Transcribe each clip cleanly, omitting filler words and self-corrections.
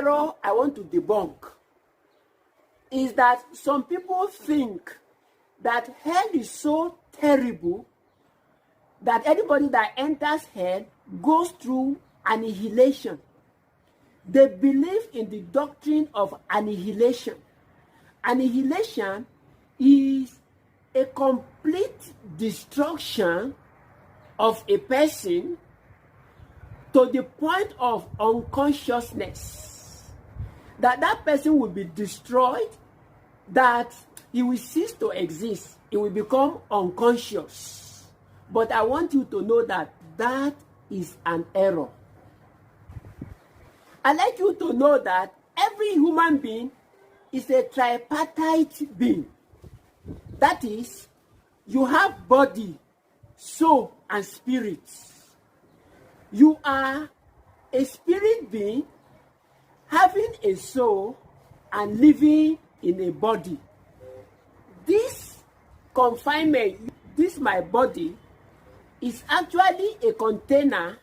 error I want to debunk is that some people think that hell is so terrible that anybody that enters hell goes through annihilation. They believe in the doctrine of annihilation. Annihilation is a complete destruction of a person to the point of unconsciousness. That person will be destroyed, that he will cease to exist. He will become unconscious. But I want you to know that that is an error. I'd like you to know that every human being is a tripartite being. That is, you have body, soul, and spirit. You are a spirit being having a soul and living in a body. This confinement, this my body, is actually a container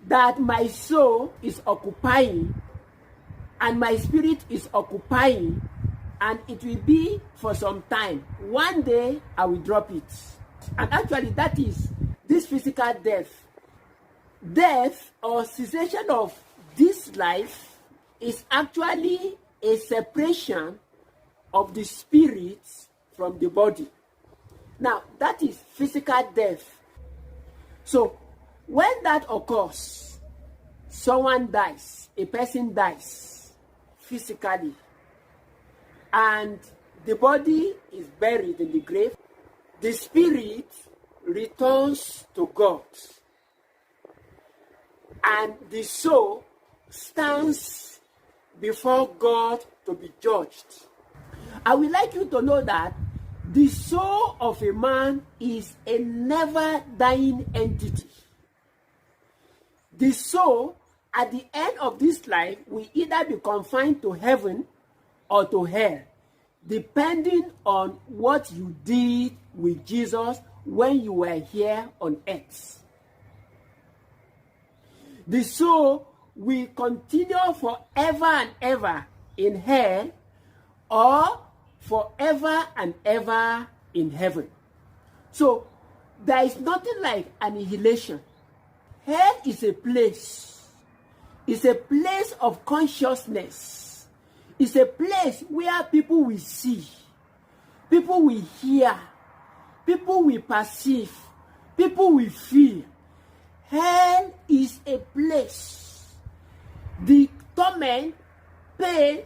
that my soul is occupying and my spirit is occupying, and it will be for some time. One day I will drop it. And actually that is this physical death. Death or cessation of this life is actually a separation of the spirit from the body. Now that is physical death. So when that occurs, someone dies, a person dies physically, and the body is buried in the grave. The spirit returns to God, and the soul stands before God to be judged. I would like you to know that the soul of a man is a never dying entity. The soul at the end of this life will either be confined to heaven or to hell, depending on what you did with Jesus when you were here on earth. The soul will continue forever and ever in hell or forever and ever in heaven. So there is nothing like annihilation. Hell is a place. It's a place of consciousness. It's a place where people will see, people will hear, people will perceive, people will feel. Hell is a place. The torment, pain,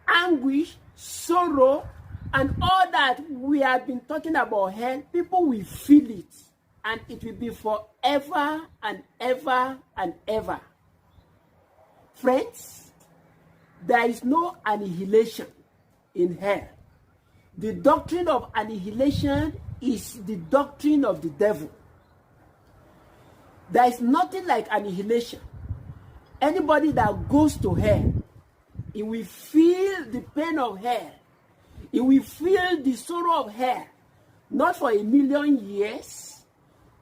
anguish, sorrow, and all that we have been talking about hell, people will feel it, and it will be forever and ever and ever. Friends, there is no annihilation in hell. The doctrine of annihilation is the doctrine of the devil. There is nothing like annihilation. Anybody that goes to hell, he will feel the pain of hell. He will feel the sorrow of hell. Not for 1,000,000 years,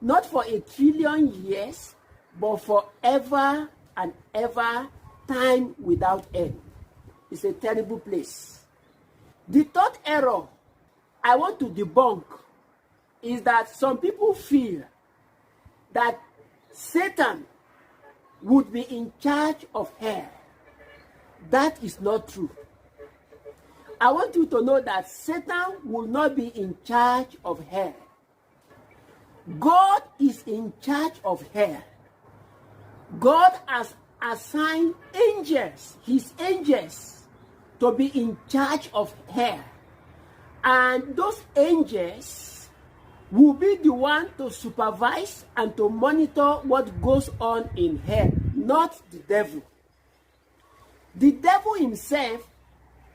not for 1,000,000,000,000 years, but forever and ever, time without end. It's a terrible place. The third error I want to debunk is that some people feel that Satan would be in charge of hell. That is not true. I want you to know that Satan will not be in charge of hell. God is in charge of hell. God has assigned angels, his angels, to be in charge of hell. And those angels will be the one to supervise and to monitor what goes on in hell, not the devil. The devil himself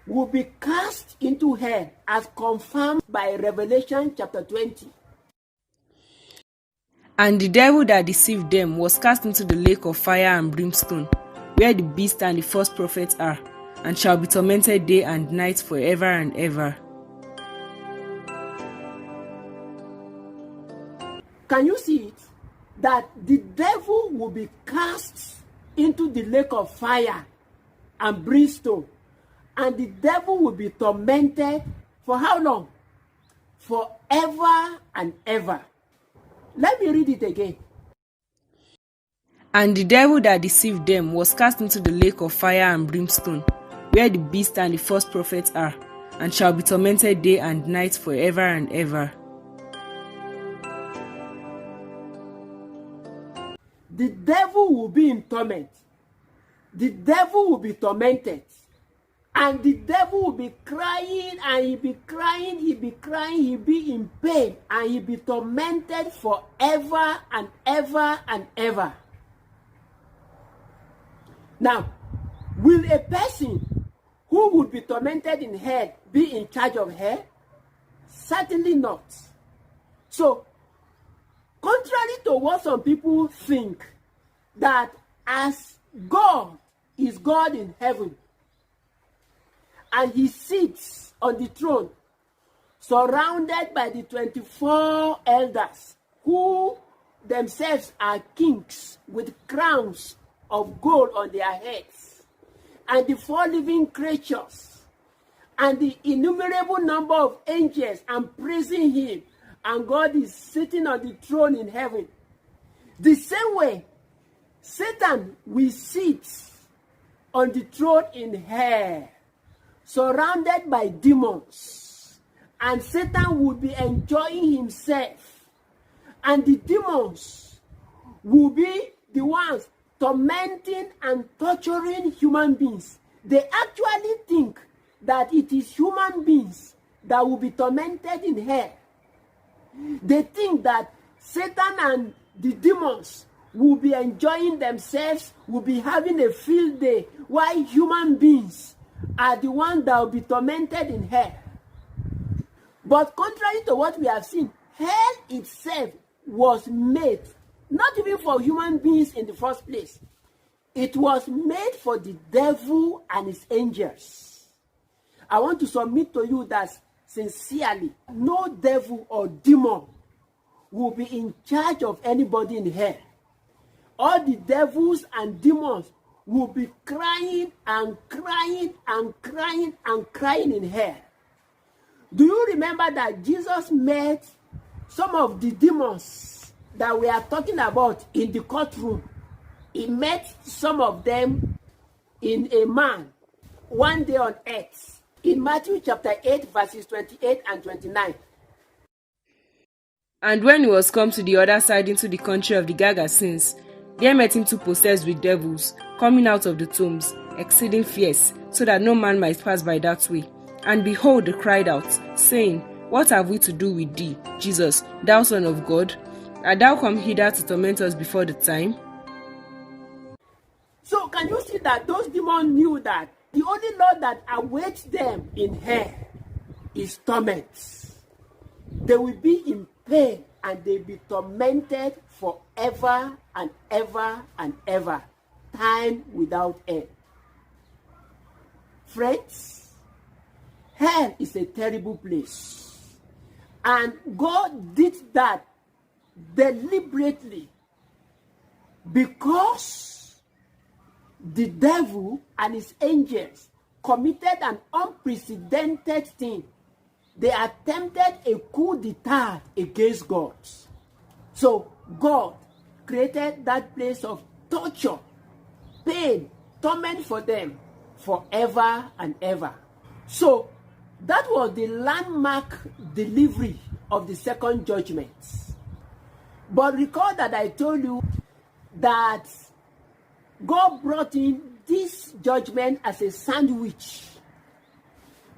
will be cast into hell as confirmed by Revelation chapter 20. And the devil that deceived them was cast into the lake of fire and brimstone, where the beast and the false prophets are, and shall be tormented day and night forever and ever. Can you see it? That the devil will be cast into the lake of fire and brimstone. And the devil will be tormented for how long? Forever and ever. Let me read it again. And the devil that deceived them was cast into the lake of fire and brimstone, where the beast and the false prophets are, and shall be tormented day and night forever and ever. The devil will be in torment. The devil will be tormented. And the devil will be crying, and he'll be crying, he'll be in pain, and he'll be tormented forever and ever and ever. Now, will a person who would be tormented in hell be in charge of hell? Certainly not. So, contrary to what some people think, that as God is God in heaven, and he sits on the throne, surrounded by the 24 elders, who themselves are kings with crowns of gold on their heads, and the 4 living creatures, and the innumerable number of angels, and praising him, and God is sitting on the throne in heaven. The same way, Satan will sit on the throne in hell, surrounded by demons, and Satan will be enjoying himself, and the demons will be the ones tormenting and torturing human beings. They actually think that it is human beings that will be tormented in hell. They think that Satan and the demons will be enjoying themselves, will be having a field day, while human beings are the ones that will be tormented in hell. But contrary to what we have seen, hell itself was made not even for human beings in the first place. It was made for the devil and his angels. I want to submit to you that sincerely, no devil or demon will be in charge of anybody in hell. All the devils and demons will be crying and crying and crying and crying in hell. Do you remember that Jesus met some of the demons that we are talking about in the courtroom? He met some of them in a man one day on earth, in Matthew chapter 8, verses 28 and 29. And when he was come to the other side into the country of the Gergesenes, there met him 2 possessed with devils, coming out of the tombs, exceeding fierce, so that no man might pass by that way. And behold, they cried out, saying, What have we to do with thee, Jesus, thou Son of God? Art thou come hither to torment us before the time? So can you see that those demons knew that the only Lord that awaits them in hell is torment? They will be in pain and they will be tormented forever and ever and ever, time without end. Friends, hell is a terrible place. And God did that deliberately because the devil and his angels committed an unprecedented thing. They attempted a coup d'etat against God. So God created that place of torture, pain, torment for them forever and ever. So that was the landmark delivery of the second judgment. But recall that I told you that God brought in this judgment as a sandwich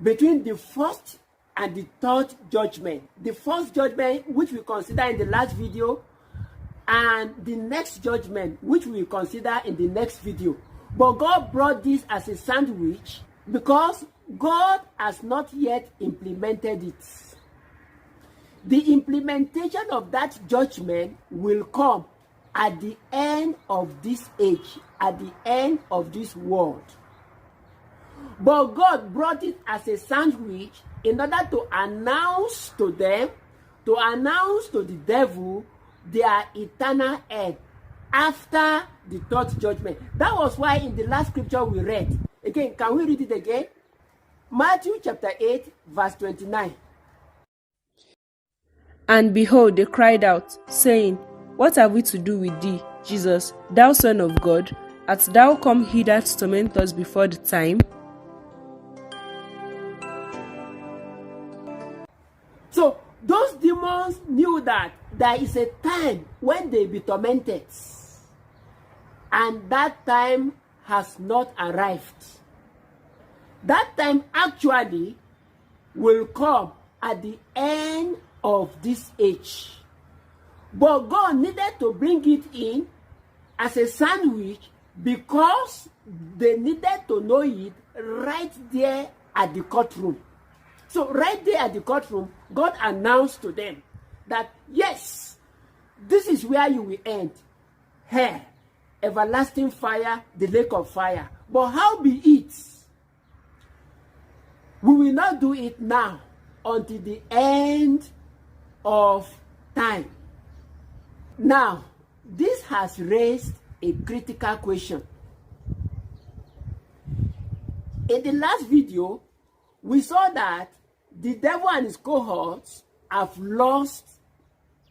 between the first and the third judgment. The first judgment, which we consider in the last video, and the next judgment, which we consider in the next video. But God brought this as a sandwich because God has not yet implemented it. The implementation of that judgment will come at the end of this age, at the end of this world. But God brought it as a sandwich in order to announce to them, to announce to the devil their eternal end after the third judgment. That was why in the last scripture we read, Again, can we read it again? Matthew chapter 8, verse 29. And behold, they cried out, saying, What have we to do with thee, Jesus, thou Son of God? Art thou come hither to torment us before the time? So those demons knew that there is a time when they be tormented, and that time has not arrived. That time actually will come at the end of this age. But God needed to bring it in as a sandwich because they needed to know it right there at the courtroom. So right there at the courtroom, God announced to them that, yes, this is where you will end. Hell, everlasting fire, the lake of fire. But how be it? We will not do it now until the end of time. Now, this has raised a critical question. In the last video, we saw that the devil and his cohorts have lost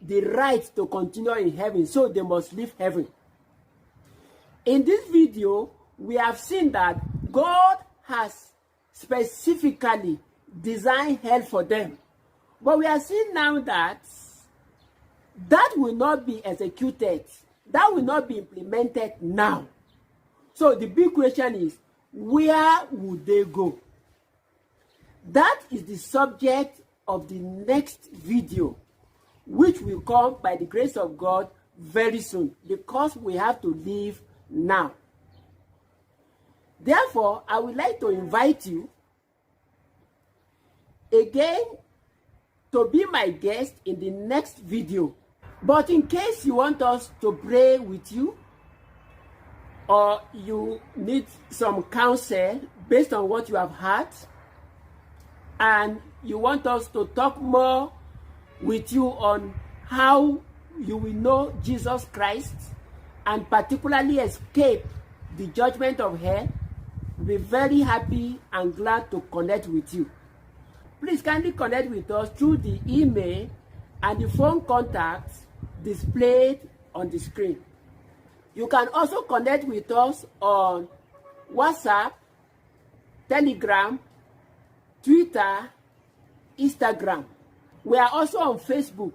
the right to continue in heaven, so they must leave heaven. In this video, we have seen that God has specifically designed hell for them. But we are seeing now that that will not be executed. That will not be implemented now. So the big question is, where would they go? That is the subject of the next video, which will come by the grace of God very soon, because we have to leave now. Therefore, I would like to invite you again to be my guest in the next video. But in case you want us to pray with you, or you need some counsel based on what you have heard, and you want us to talk more with you on how you will know Jesus Christ and particularly escape the judgment of hell, we'll be very happy and glad to connect with you. Please kindly connect with us through the email and the phone contacts displayed on the screen. You can also connect with us on WhatsApp, Telegram, Twitter, Instagram. We are also on Facebook.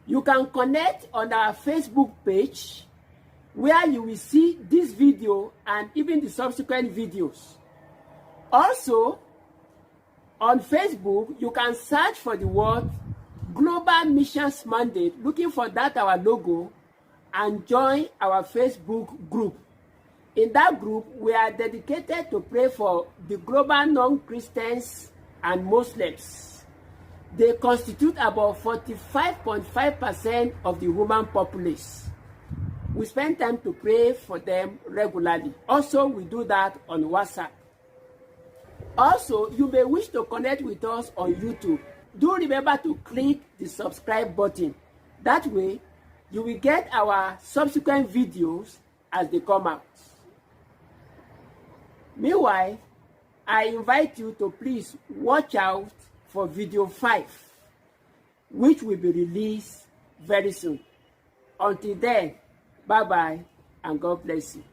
You can connect on our Facebook page, where you will see this video and even the subsequent videos. Also, on Facebook, you can search for the word Global Missions Mandate, looking for that our logo, and join our Facebook group. In that group, we are dedicated to pray for the global non-Christians and Muslims. They constitute about 45.5% of the human populace. We spend time to pray for them regularly. Also, we do that on WhatsApp. Also, you may wish to connect with us on YouTube. Do remember to click the subscribe button. That way, you will get our subsequent videos as they come out. Meanwhile, I invite you to please watch out for video 5, which will be released very soon. Until then, bye-bye and God bless you.